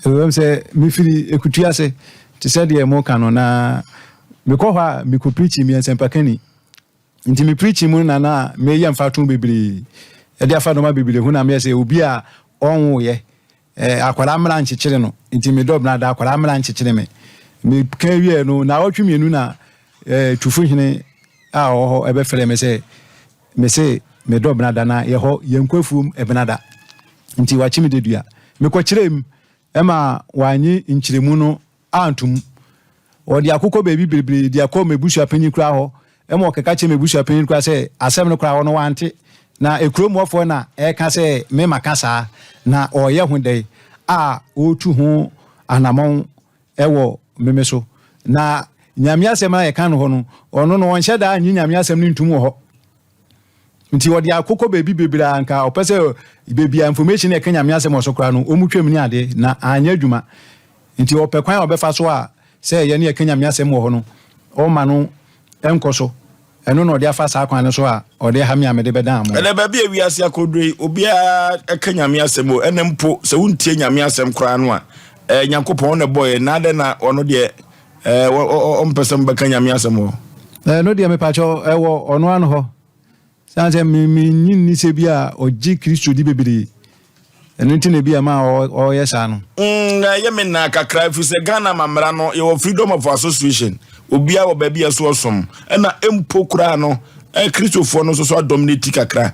we say me feel ekutuase to say the mo kan na me ko ha me ko preach me SOMPA kani nti me preach mu na me yam fatun bebere e dia fa no ma bebere hu na me say obi a onwo ye akwara mra nchechire no nti me dob na da akwara mra nchechire me kan wie no na otwemienu na tufu hene a oho ebe fere me say me dob na da na ye ho yenkwafuum ebenada nti wachi me dedua me ko kirem ema wanyi nchiremu no antum odi akoko bebi bebre di akọ mebusu apanyin kura ho ema okeka che mebusu apanyin kura say asem no kura ho no wante na ekromofo na eka say me makasa na oye hunde a otu ho anamon ewo memeso na nyame asem na yeka no ho no ono no wonhye da anyi nyame asem no ntum ho nti odi akoko bebi bebre anka opese bebi information e kanya nyame asem osokra no omutwam ni ade na anya adwuma nti opekwan obefa so a say ye ne kanya nyame asem wo ho no o ma no enkoso eno no odi afa sa kwan so a odi ha mi amede bedan mo ele ba bia wiase akodui obi a kanya nyame asem o enempo se wuntie nyame asem kra no a nyankopon ne boy na de na ono de o mpesem ba kanya nyame asem o no de me pacho ewo ono ano ho sanse mi nyinni se bia oji Kristo di bebere eno nti ne bia ma o yesa no ye me na kakra fu se Ghana mamra no your freedom of association obi a wo ba bia so osom na empo kura no Kristofo no so dominate kakra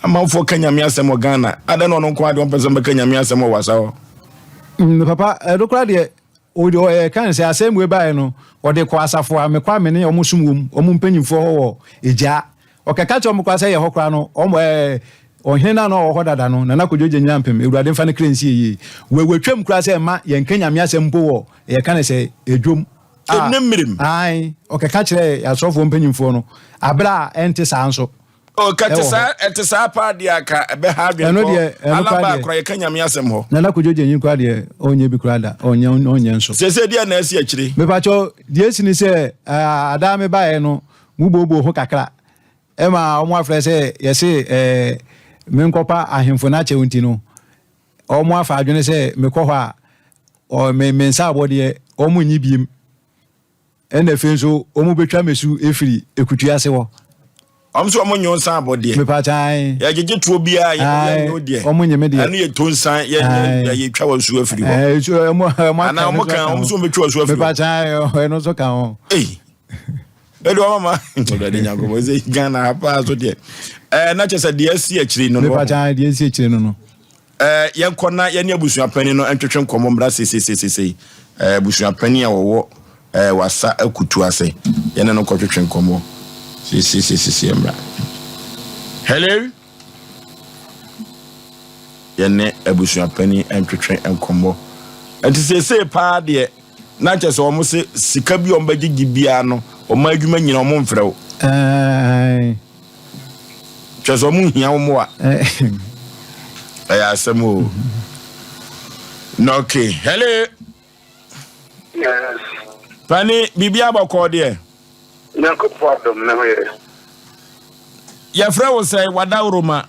amanfo kanya me asem o Ghana ada no nko ade on person be kanya me asem o wasa o papa dokra de o de kan se asem we bae no o de kwa asafo a me kwa me ne omsum wom omumpanyimfo ho eja okeka cho mkwa se ye hokra no omo ohena no ho dada no na nakojoje nyampem ewurade mfa ne krensi yi wewetwam kura se ma ye nkanya me asem mpo wo ye kan se edwom enemirim ai okeka kire ya sofo mpanyimfo no abra ente sanso o katisa etisa pa dia ka ebe ha bia ko alaba kura ye kanya me asem ho na nakojoje nyin kura de onye bi kura da onye nso se dia na asi akire me pa cho die sini se ada me bae no mubobo ho kakra ema omo afre se yesi menkopa ahemfo na chewunti no omo afa adwene se mekọ ho a o mensa abode omo nyibiem ene fenso omo betwa mesu efiri ekutuase wo omso omo nyonsa abode me patai ya jeje tuo bia ye no de omo nyeme de anu ye tonsan ye twa wasu efiri wo ana omo kan omso betwa wasu efiri me patai eno so kan ho edo mama ngode nyango moze Ghana hapa so de na chese de si akiri no no pa de si akiri no no yenkona ye ne abusua pani no entwetwe nkomo mra sesesesese abusua pani a wo wasa akutu ase ye ne no kotwetwe nkomo sesesesese mra hello ye ne abusua pani entwetwe nkomo antisese pa de na chese o mo se sika bi o mbagigi bia no o ma adwuma nyina o mo mfrɛ wo chezo mu hia wo mo a asemo no okay hello yes pani bibia bako de nako problem na we ya frɛ wo sɛ wadawroma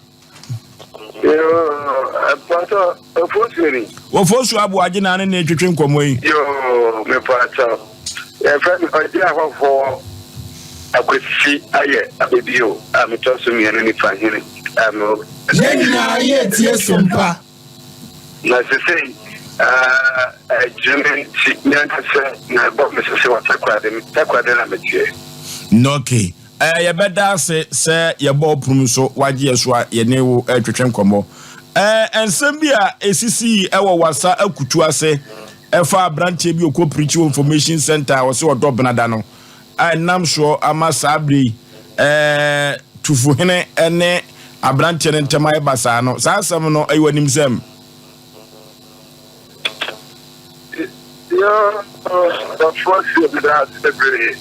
pato ofosiri wo fosu abu agina ne na etwetwe nkomo yi yo me pato ya frɛ mi odi ahofo akwesi aye abebio ametoso mienu ni fahiri amo nyina aye tie SOMPA na sese German nyanta se na bo me sese watakwade na metie okay ya beda se ye bo prum so waje so ye ne wo twetwe nkomo ensem bi a esisi ewo wasa akutu ase efa branch bi okọ preach information center wo se odo benada no nam so ama sabri tufu hene ene abrante ne ntema e basa no sa asem no ayiwanim sem yo the first of that every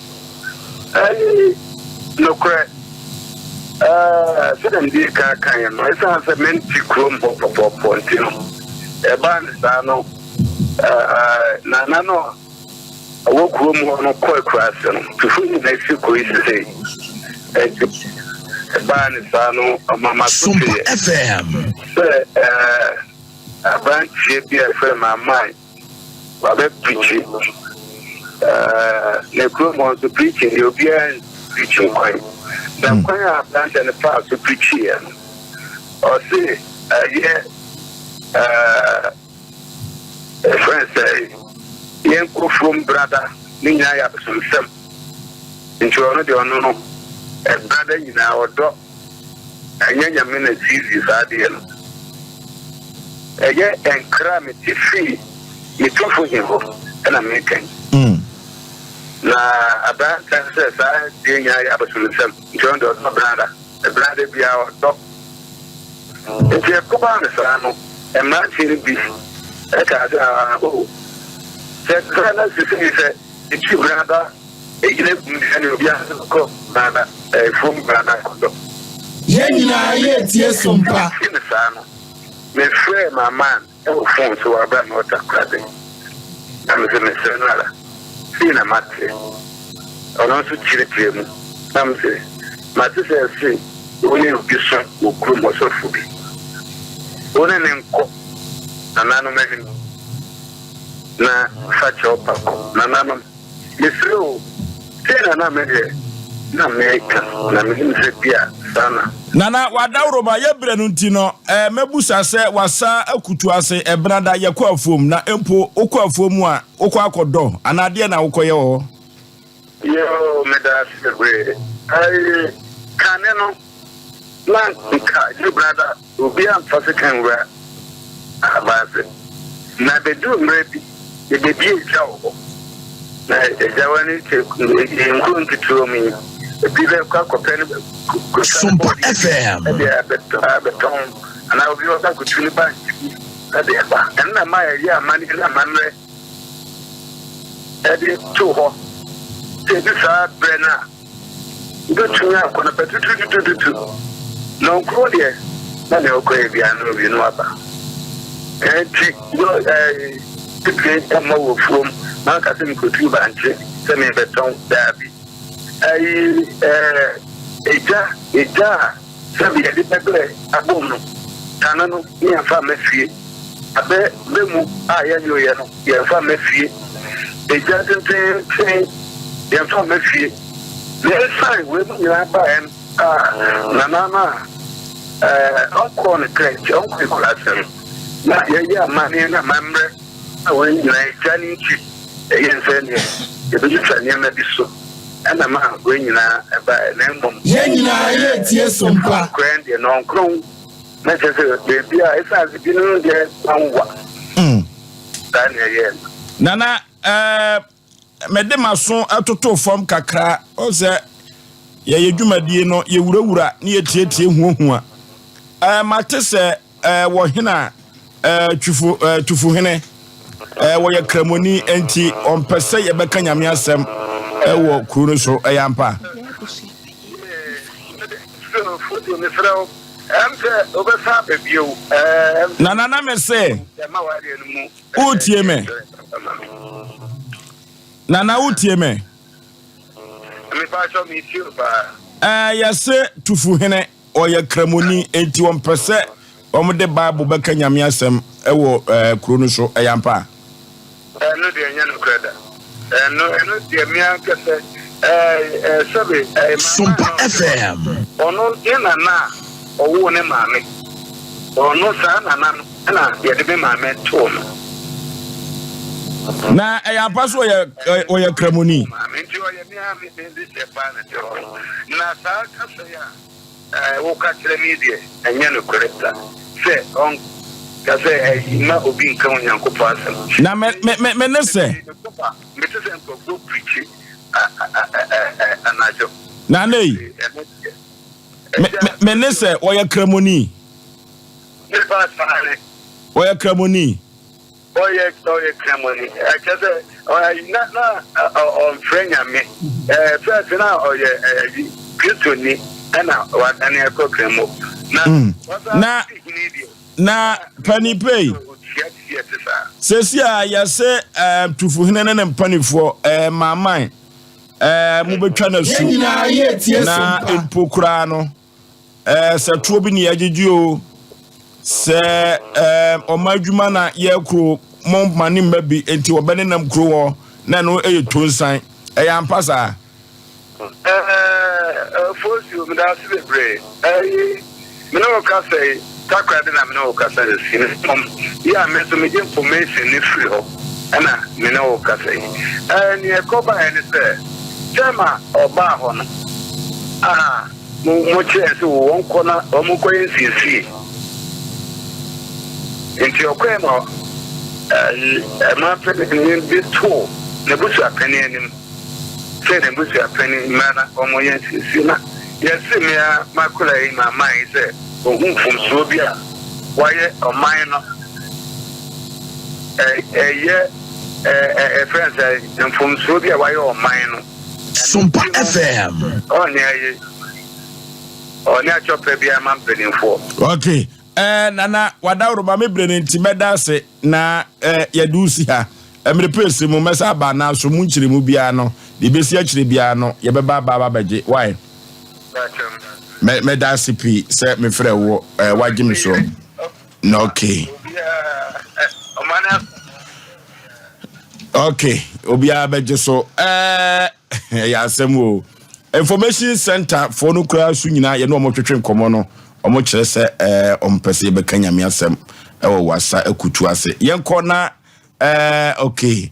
no cre so dem dey kan no isa se menti krom pop ntino e ban sa no na no awo krom ho no ko cross no tufu ni na si ko isi e ban sa no mama SOMPA FM branch bi e fe mama wabe preaching ne kurom so preaching you be preaching kwan the kwan a Banter and pass to preaching or say friends say yen ko from brother ni nya ya some nti ono de ono no brother nyina odo anyanya me na TV saade no enkra me tifi me tofo himo na me kan na Banter say sa de nya ya some nti ono de brother the brother bia odo nti ko ba na sa no ma chiri bi ka sa o se kana se se brother ejile kumdani obia ko bana from brother kodo Yenina ye tie SOMPA ni sana me frère my man e o phone so aba no ta krade am se me senala sina mate ono so chire mu am se mate se oni obi so okru mo so fubi oni ne nko nanano me na facho pako nanano mesro tena na mege na meka na mege bia sana nana wadawro ma yebre no ntino mebusa se wasa akutu ase ebrada yakọ afom na empo okọ afom a okọ akodo anade na okọ ye ho yo meda sebre ai kaneno lanka you brother obi am fasikan wa abase na bedu mrebi e bebi e jawo na jawani ke nkunti tuomi bile kwa kopeni SOMPA FM beton ana obi oka kutuni ba ade ba na ma ya mani na manre ade to ho te bisa brena ndo tunya kona petutututu no krodie na ne okoye bia no bi no aba ti yo ti ma wo from na ka se mi kotu ba nche se me beton dabi eja se bi de pepe abom no tanano ni afa mafie abe bemu ya nyoye no ya afa mafie eja tenten ya afa mafie le sai we mu ya ba en na onko ne crèche onko ikolase na ya mani na mamre na we ni jani chi yense ne e bi tsani na biso ana ma we nyina ba na mbom Yenina ye tie SOMPA grand ye no nkron na tese be bia isa bi no de anwa dan ye nana mede maso atoto fom kakra o se ye yedwumadie no ye wurawura ne ye tietie huohua mate se wo hena tufu hene wo ye kramoni enti ompese ye beka nyame asem wo kuro so yampa nana me se utie me nana utie me yase tufu hene o ye kramoni enti ompese omde bible beka nyame asem wo kuro so yampa no de nya no kreda no de mia kese sabe SOMPA FM ono ina na owo ne maame ono sa na na ye de be maame to na yampa so o ye kramoni maame nti o ye mia me de se pa na to na sa kase ya wo ka kire mi de enya no kreda se on kase na obi nkan Nyankopɔ asem na me ne se me te se nko preach anajo na nei me ne se o ye kramoni ne ba sane o ye kramoni oye kramoni kase na on frenya me first na oye Christoni na wadane ko kramo na panipei sesia ya se tufu hene ne mpanifo maman mu betwa na su Yenina ye tie na SOMPA empokura no se tuo bi ne yajeju o se omadwuma na ye kro mo mani mbabi enti obene nam kuro na no eye tonsan ampasa Fosu mdasi bebre mino ka say takwa de na mino ka say ya me so me information ni free ho ana mino ka say ni ekoba ene say tema oba ho no mo che so won kona o mo koyin sisi enti okwe no ma pe ni bitu ne busu akani anim say ne busu akani mana o mo yen sisi na yesi me makula yi mama yi say ohun fom so bia waye o man no friends fom so bia waye o man no SOMPA FM. Oni achope bia man peninfo. Okay. Nana wadawro ba mebrene nti medase na yadusi ha. Emre pese mu mesa ba na so mu nchire mu bia no. De besi achire bia no ye beba ba baje. Why? Medase pi se me frɛ wo wagye me so. No okay. Okay, obia beje so ya asem o information center for no kra su nyina ye no omotwetwe nkomo no omo kire se ompese be kanyame asem e wo wasa akutu ase ye nkɔ na okay